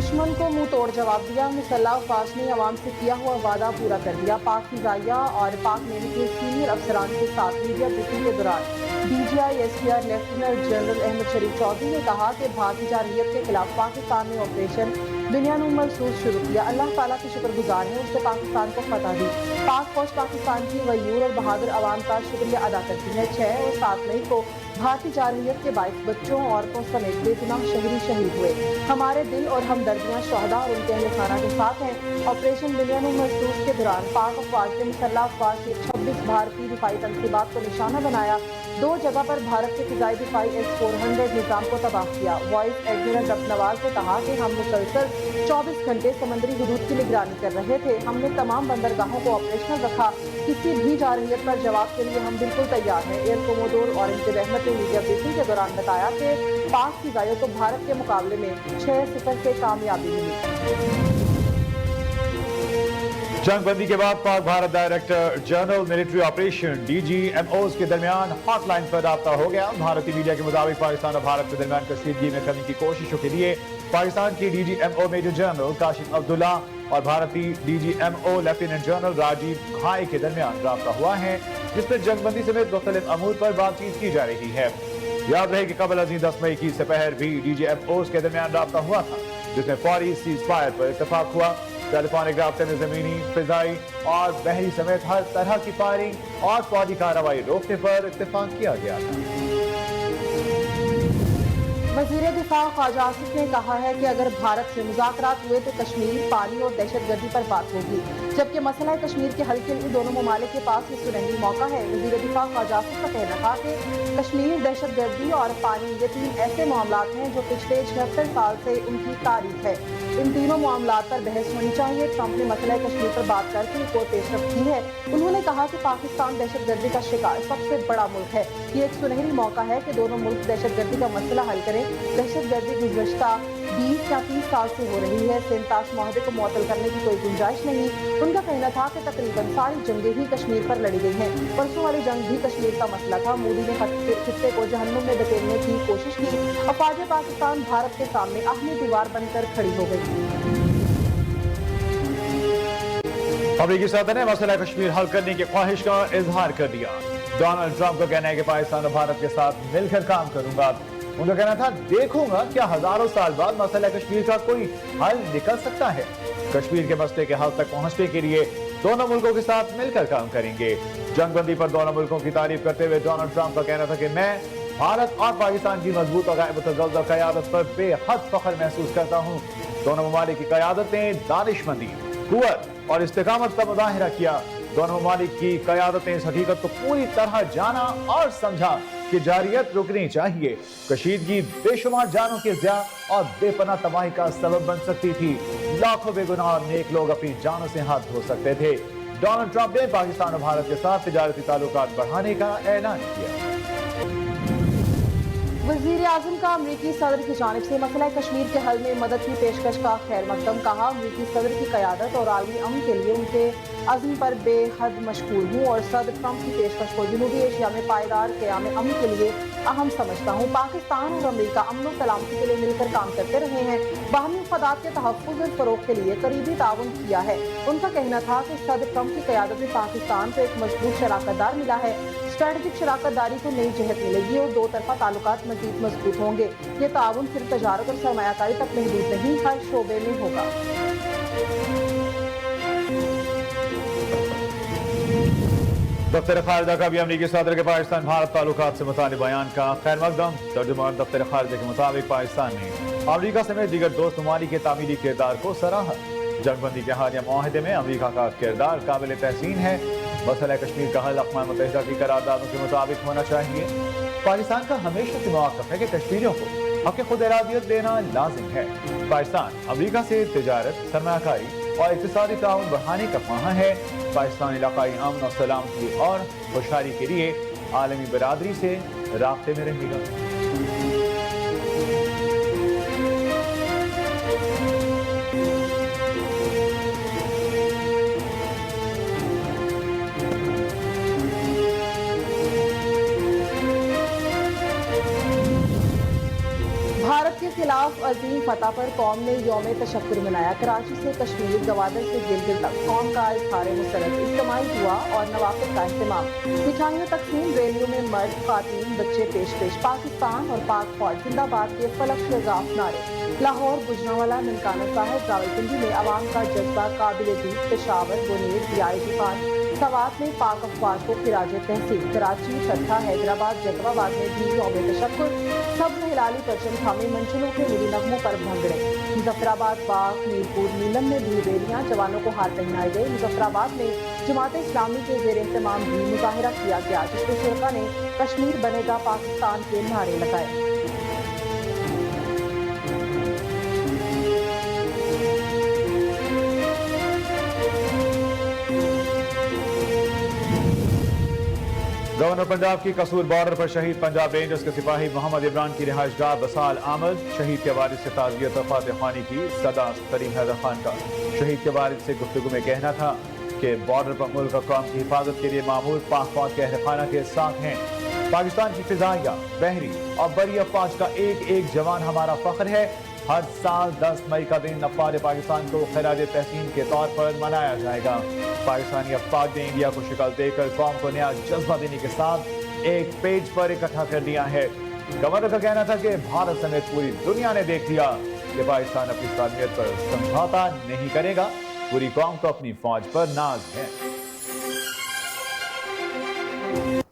दुश्मन को मुंह तोड़ जवाब दिया। मुसल्लह अफवाज ने अवाम से किया हुआ वादा पूरा कर दिया। पाक फिजाइया और पाक नेवी के सीनियर अफसरान के साथ मीडिया ब्रीफिंग के दौरान DGI-SPR लेफ्टिनेंट जनरल अहमद शरीफ चौधरी ने कहा कि भारतीय जारहियत के खिलाफ पाकिस्तान ने ऑपरेशन दुनिया में महसूस शुरू किया। अल्लाह ताला के शुक्रगुजार हैं, उसने पाकिस्तान को फतह दी। पाक फौज पाकिस्तान की गयूर और बहादुर आवाम का शुक्रिया अदा करती है। 6 और 7 मई को भारतीय जारहियत के 22 बच्चों औरतों समेत बेगुनाह शहीद हुए। हमारे दिल और हमदर्दियां शहदा और उनके अहले खाना के साथ हैं। ऑपरेशन दुनिया में महसूस के दौरान पाक अफवाज ने मुसल्लह अफवाज के 26 भारतीय दिफाई तनसीबात को निशाना बनाया। 2 जगह पर भारत के फिजाई दिफाई S-400 निज़ाम को तबाह किया। वाइस एडमिरल रबनवाज ने कहा कि हम मुसलसल 24 घंटे समंदरी हुदूद की निगरानी कर रहे थे। हमने तमाम बंदरगाहों को ऑपरेशनल रखा। किसी भी जारहियत पर जवाब के लिए हम बिल्कुल तैयार हैं। एयर कोमोडोर ऑरेंज रहमत ने मीडिया ब्रीफिंग के दौरान बताया कि पाक फिजाइयों को भारत के मुकाबले में 6-0 से कामयाबी मिली। जंगबंदी के बाद Pak Bharat director general military operation DGMOs के दरमियान हॉटलाइन पर राब्ता हो गया। भारतीय मीडिया के मुताबिक पाकिस्तान और भारत के दरमियान कशीदगी में कमी की कोशिशों के लिए पाकिस्तान की DGMO major general Kashif Abdullah और भारतीय DGMO लेफ्टिनेंट जनरल राजीव घाई के दरमियान राब्ता हुआ है, जिसमें जंगबंदी समेत मुख्तलिफ अमूर पर बातचीत की जा रही है। याद रहे कि कबल अजी 10 मई की सपहर भी DGMOs के दरमियान राब्ता हुआ था, जिसमें फौरी सीज फायर पर इत्तफाक हुआ। टेलीफोनिक राब्ते में जमीनी, फिजाई और बहरी समेत हर तरह की फायरिंग और फौजी कार्रवाई रोकने पर इत्तेफाक किया गया था। वज़ीर दिफा ख्वाजा आसिफ ने कहा है कि अगर भारत से मुज़ाकरात हुए तो कश्मीर, पानी और दहशतगर्दी पर बात होगी, जबकि मसला कश्मीर के हल के लिए दोनों ममालिक के पास ये सुनहरी मौका है। वज़ीर दिफा ख्वाजा आसिफ का कहना था कि कश्मीर, दहशतगर्दी और पानी ये 3 ऐसे मामलात हैं जो पिछले 76 साल से उनकी तारीख है। इन तीनों मामलात पर बहस होनी चाहिए। ट्रंप ने मसला कश्मीर पर बात करके एक और पेशरफ्त की है। उन्होंने कहा कि पाकिस्तान दहशतगर्दी का शिकार सबसे बड़ा मुल्क है। ये एक सुनहरी मौका है कि दोनों मुल्क दहशतगर्दी का मसला हल करें। दहशतगर्दी गुज़श्ता 20 या 30 साल से हो रही है। सेंतास माहदे को मुअत्तल करने की कोई गुंजाइश नहीं। उनका कहना था कि तकरीबन सारी जंगें ही कश्मीर पर लड़ी गई हैं। परसों वाली जंग भी कश्मीर का मसला था। मोदी ने खित्ते को जहन्नुम में धकेलने की कोशिश की। अफवाज पाकिस्तान भारत के सामने आहमी दीवार बनकर खड़ी हो गई। अमरीकी सदर ने मसला कश्मीर हल करने की ख्वाहिश का इजहार कर दिया। डोनाल्ड ट्रंप का कहना है कि पाकिस्तान और भारत के साथ मिलकर काम करूंगा। उनका कहना था, देखूंगा क्या हजारों साल बाद मसला कश्मीर का कोई हल निकल सकता है। कश्मीर के मसले के हल तक पहुंचने के लिए दोनों मुल्कों के साथ मिलकर काम करेंगे। जंगबंदी पर दोनों मुल्कों की तारीफ करते हुए डोनाल्ड ट्रंप का कहना था कि मैं भारत और पाकिस्तान की मजबूत और गायब क़यादत पर बेहद फख्र महसूस करता हूँ। दोनों ममालिक की क़यादतें दानिशमंदी, कुव्वत और इस्तेकामत का मुजाहिरा किया। दोनों ममालिक की क़यादतें इस हकीकत को पूरी तरह जाना और समझा कि जारियत रुकनी चाहिए। कशीदगी बेशुमार जानों के ज़िया और बेपनाह तबाही का सबब बन सकती थी। लाखों बेगुनाह और नेक लोग अपनी जानों से हाथ धो सकते थे। डोनाल्ड ट्रंप ने पाकिस्तान और भारत के साथ तिजारती ताल्लुकात बढ़ाने का ऐलान किया। वज़ीर आज़म का अमरीकी सदर की जानिब से मसला कश्मीर के हल में मदद की पेशकश का खैर मकदम। कहा, अमरीकी सदर की क़यादत और आलमी अमन के लिए उनके अज़्म पर बेहद मशकूर हूँ और सदर ट्रंप की पेशकश को जनूबी एशिया में पायदार क़याम अमन के लिए अहम समझता हूँ। पाकिस्तान और अमरीका अमन और सलामती के लिए मिलकर काम करते रहे हैं। बाहमी मफादात के तहफ़्फ़ुज़ और फ़रोग़ के लिए करीबी ताउन किया है। उनका कहना था कि सदर ट्रंप की क़यादत में पाकिस्तान को एक मजबूत शराकतदार मिला है। स्ट्रेटेजिक शराकतदारी को नई जहत मिलेगी और 2 तरफ़ा ताल्लुकात मज़ीद मजबूत होंगे। ये ताउन सिर्फ तजारत और सरमायाकारी तक महदूद नहीं, हर शोबे में होगा। दफ्तर खारजा का भी अमरीकी सदर के पाकिस्तान भारत ताल्लुकात से मुतालिक बयान का खैर मकदम। तर्जुमान दफ्तर खारजा के मुताबिक पाकिस्तान ने अमरीका समेत दीगर दोस्त ममालिक के तामीरी किरदार को सराहा। जंगबंदी के हालिया मुआहदे में अमरीका का किरदार काबिल तहसीन है। मसला कश्मीर का हल अक़वाम मुत्तहिदा की करारदादों के मुताबिक होना चाहिए। पाकिस्तान का हमेशा से मौक़िफ़ है कि कश्मीरियों को हक़ खुद इरादियत देना लाजिम है। पाकिस्तान अमरीका से तिजारत, सरमायाकारी और इक़्तिसादी ताउन बढ़ाने का ख्वाह है। पाकिस्तान इलाक़ाई अमन और सलामती और खुशहाली के लिए आलमी बरादरी से राब्ते में रहेगा। भारत के खिलाफ अजीम फतह पर कौम ने यौम तशक्कुर मनाया। कराची से कश्मीर, गवादर से गिलगित तक कौम का इज़हार मुसरत, इज्तिमाई हुआ और नवाफिल का अहतमाम, मिठाइयों तकसीम, रैलियों में मर्द, खातून, बच्चे पेश पाकिस्तान और पाक फौज जिंदाबाद के फलक शगाफ नारे। लाहौर, गुजरांवाला, ननकाना साहिब, रावलपिंडी में अवाम का जज्बा काबिल दीद। पेशावर, बुनीर, दियाई खान, सवात में पाक अफवाज को खिराज तहसीन। कराची, ठट्ठा, हैदराबाद, जैकबाबाद में भी यौम तशक्कुर, सब्ज़ हिलाली परचम थामे, मंचलों के मिली नगमों पर भंगड़े। मुजफ्फराबाद, बाग, मीरपुर, नीलम में भी रैलियां, जवानों को हार पहनाए गए। मुजफ्फराबाद में जमात इस्लामी के ज़ेर एहतमाम भी मुजाहिरा किया गया, जिसमें शुरका ने कश्मीर बनेगा पाकिस्तान के नारे लगाए। गवर्नर पंजाब की कसूर बॉर्डर पर शहीद पंजाब रेंजर्स के सिपाही मोहम्मद इमरान की रिहाइशगाह बसाल आमद। शहीद के वालिद से ताज़ियत और फातिह ख़्वानी की सदा सलीम हैदर खान का। शहीद के वालिद से गुफ्तगू में कहना था कि बॉर्डर पर मुल्क और कौम की हिफाजत के लिए मामूर पाक फौज के अहलखाना के साथ हैं। पाकिस्तान की फिजाइया, बहरी और बरी अफवाज का एक एक जवान हमारा फख्र है। हर साल 10 मई का दिन अफवाज पाकिस्तान को खिराज तहसीन के तौर पर मनाया जाएगा। पाकिस्तानी अफवाज ने इंडिया को शिकल देकर कौम को नया जज्बा देने के साथ एक पेज पर इकट्ठा कर दिया है। गवर्नर का कहना था कि भारत समेत पूरी दुनिया ने देख लिया कि पाकिस्तान अपनी सालमियत पर समझौता नहीं करेगा। पूरी कौम को अपनी फौज पर नाज है।